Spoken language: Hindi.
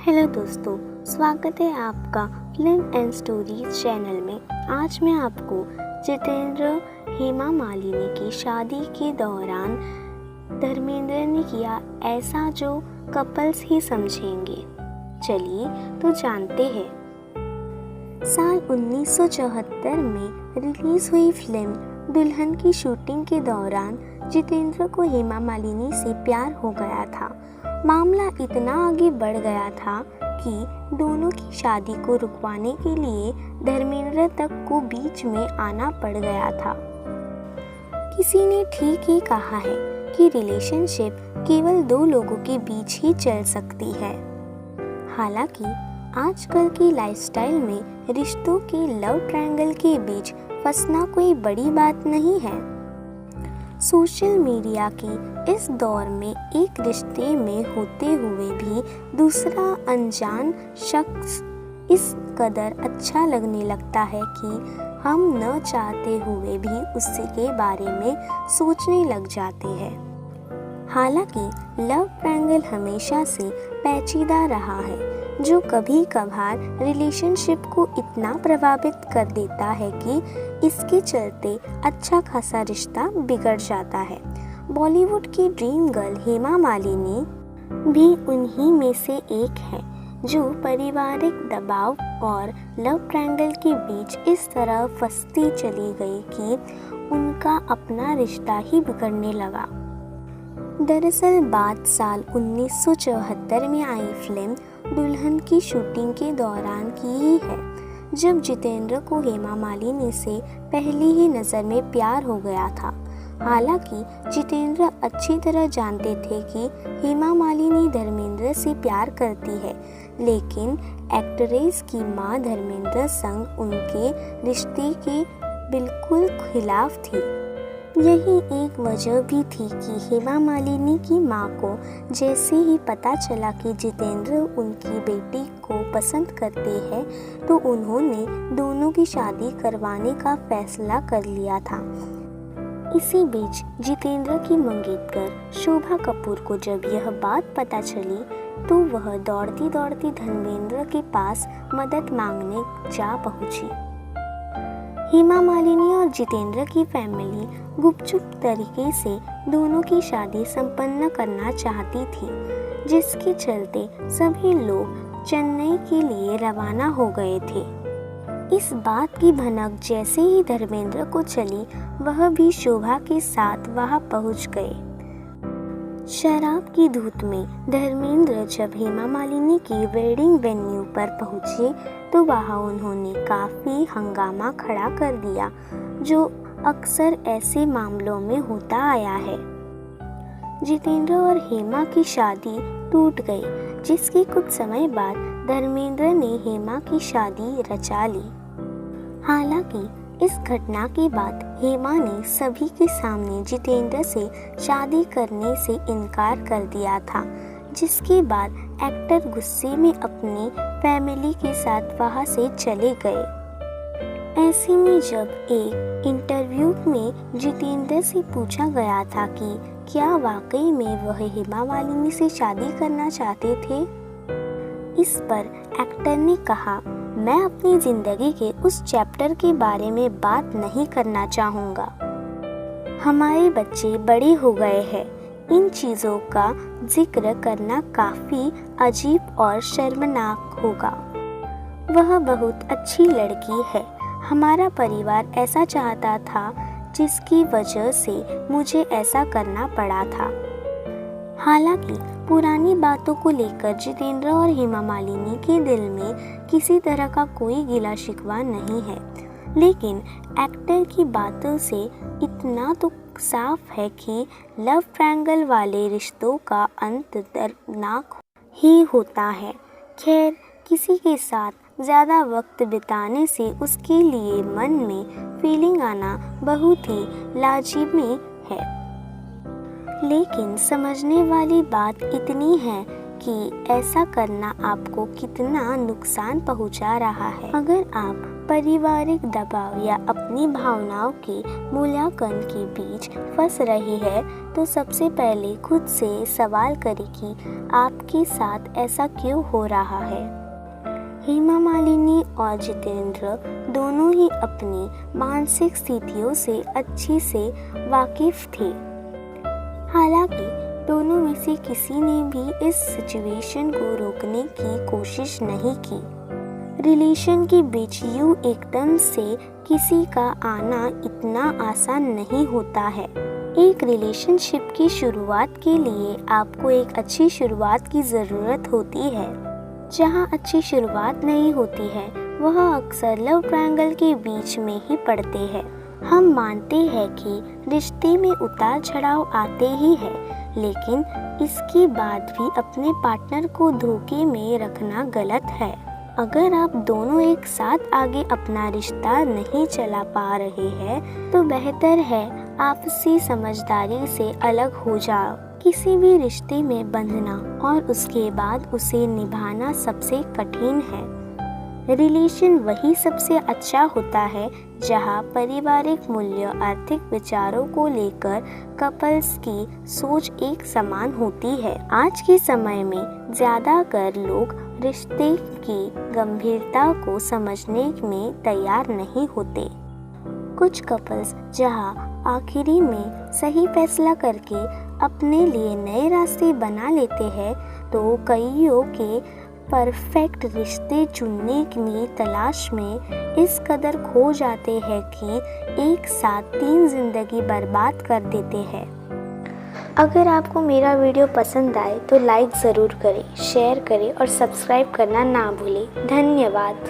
हेलो दोस्तों, स्वागत है आपका फिल्म एंड स्टोरीज चैनल में। आज मैं आपको जितेंद्र हेमा मालिनी की शादी के दौरान धर्मेंद्र ने किया ऐसा जो कपल्स ही समझेंगे। चलिए तो जानते हैं। साल 1974 में रिलीज हुई फिल्म दुल्हन की शूटिंग के दौरान जितेंद्र को हेमा मालिनी से प्यार हो गया था। मामला इतना आगे बढ़ गया था कि दोनों की शादी को रुकवाने के लिए धर्मेंद्र तक को बीच में आना पड़ गया था। किसी ने ठीक ही कहा है कि रिलेशनशिप केवल दो लोगों के बीच ही चल सकती है। हालांकि आजकल की लाइफस्टाइल में रिश्तों के लव ट्रायंगल के बीच फंसना कोई बड़ी बात नहीं है। सोशल मीडिया के इस दौर में एक रिश्ते में होते हुए भी दूसरा अनजान शख्स इस कदर अच्छा लगने लगता है कि हम न चाहते हुए भी उसके बारे में सोचने लग जाते हैं। हालांकि लव ट्रायंगल हमेशा से पेचीदा रहा है, जो कभी कभार रिलेशनशिप को इतना प्रभावित कर देता है कि इसके चलते अच्छा खासा रिश्ता बिगड़ जाता है। बॉलीवुड की ड्रीम गर्ल हेमा मालिनी भी उन्हीं में से एक है, जो पारिवारिक दबाव और लव ट्रायंगल के बीच इस तरह फंसती चली गई कि उनका अपना रिश्ता ही बिगड़ने लगा। दरअसल बात साल 1974 में आई फिल्म दुल्हन की शूटिंग के दौरान की ही है, जब जितेंद्र को हेमा मालिनी से पहली ही नज़र में प्यार हो गया था। हालांकि जितेंद्र अच्छी तरह जानते थे कि हेमा मालिनी धर्मेंद्र से प्यार करती है, लेकिन एक्ट्रेस की मां धर्मेंद्र संग उनके रिश्ते के बिल्कुल खिलाफ थी। यही एक वजह भी थी कि हेमा मालिनी की मां को जैसे ही पता चला कि जितेंद्र उनकी बेटी को पसंद करते हैं, तो उन्होंने दोनों की शादी करवाने का फैसला कर लिया था। इसी बीच जितेंद्र की मंगेतर शोभा कपूर को जब यह बात पता चली, तो वह दौड़ती दौड़ती धर्मेंद्र के पास मदद मांगने जा पहुंची। हेमा मालिनी और जितेंद्र की फैमिली गुपचुप तरीके से दोनों की शादी संपन्न करना चाहती थी, जिसके चलते सभी लोग चेन्नई के लिए रवाना हो गए थे। इस बात की भनक जैसे ही धर्मेंद्र को चली, वह भी शोभा के साथ वहां पहुंच गए। शराब की धुत में धर्मेंद्र जब हेमा मालिनी की वेडिंग वेन्यू पर पहुंचे, तो वहां उन्होंने काफी हंगामा खड़ा कर दिया, जो अक्सर ऐसे मामलों में होता आया है। जितेंद्र और हेमा की शादी टूट गई, जिसके कुछ समय बाद धर्मेंद्र ने हेमा की शादी रचा ली। हालांकि इस घटना के बाद हेमा ने सभी के सामने जितेंद्र से शादी करने से इनकार कर दिया था, जिसके बाद एक्टर गुस्से में अपनी फैमिली के साथ वहां से चले गए। ऐसे में जब एक इंटरव्यू में जितेंद्र से पूछा गया था कि क्या वाकई में वह हेमा मालिनी से शादी करना चाहते थे, इस पर एक्टर ने कहा, मैं अपनी जिंदगी के उस चैप्टर के बारे में बात नहीं करना चाहूँगा। हमारे बच्चे बड़े हो गए हैं। इन चीज़ों का जिक्र करना काफ़ी अजीब और शर्मनाक होगा। वह बहुत अच्छी लड़की है। हमारा परिवार ऐसा चाहता था, जिसकी वजह से मुझे ऐसा करना पड़ा था। हालांकि पुरानी बातों को लेकर जितेंद्र और हेमा मालिनी के दिल में किसी तरह का कोई गिला शिकवा नहीं है, लेकिन एक्टर की बातों से इतना तो साफ है कि लव ट्रायंगल वाले रिश्तों का अंत दर्दनाक ही होता है। खैर, किसी के साथ ज़्यादा वक्त बिताने से उसके लिए मन में फीलिंग आना बहुत ही लाजिमी है, लेकिन समझने वाली बात इतनी है कि ऐसा करना आपको कितना नुकसान पहुंचा रहा है। अगर आप पारिवारिक दबाव या अपनी भावनाओं के मूल्यांकन के बीच फंस रहे हैं तो सबसे पहले खुद से सवाल करें कि आपके साथ ऐसा क्यों हो रहा है। हेमा मालिनी और जितेंद्र दोनों ही अपनी मानसिक स्थितियों से अच्छी से वाकिफ थे। हालांकि दोनों में से किसी ने भी इस सिचुएशन को रोकने की कोशिश नहीं की। रिलेशन के बीच यूं एकदम से किसी का आना इतना आसान नहीं होता है। एक रिलेशनशिप की शुरुआत के लिए आपको एक अच्छी शुरुआत की ज़रूरत होती है। जहां अच्छी शुरुआत नहीं होती है वह अक्सर लव ट्रायंगल के बीच में ही पड़ते हैं। हम मानते हैं कि रिश्ते में उतार चढ़ाव आते ही है, लेकिन इसके बाद भी अपने पार्टनर को धोखे में रखना गलत है। अगर आप दोनों एक साथ आगे अपना रिश्ता नहीं चला पा रहे हैं तो बेहतर है आपसी समझदारी से अलग हो जाओ। किसी भी रिश्ते में बंधना और उसके बाद उसे निभाना सबसे कठिन है। रिलेशन वही सबसे अच्छा होता है जहां पारिवारिक मूल्य, आर्थिक विचारों को लेकर कपल्स की सोच एक समान होती है। आज के समय में ज़्यादातर लोग रिश्ते की गंभीरता को समझने में तैयार नहीं होते। कुछ कपल्स जहां आखिरी में सही फैसला करके अपने लिए नए रास्ते बना लेते हैं तो कईयों के परफेक्ट रिश्ते चुनने की तलाश में इस कदर खो जाते हैं कि एक साथ 3 जिंदगी बर्बाद कर देते हैं। अगर आपको मेरा वीडियो पसंद आए तो लाइक ज़रूर करें, शेयर करें और सब्सक्राइब करना ना भूलें। धन्यवाद।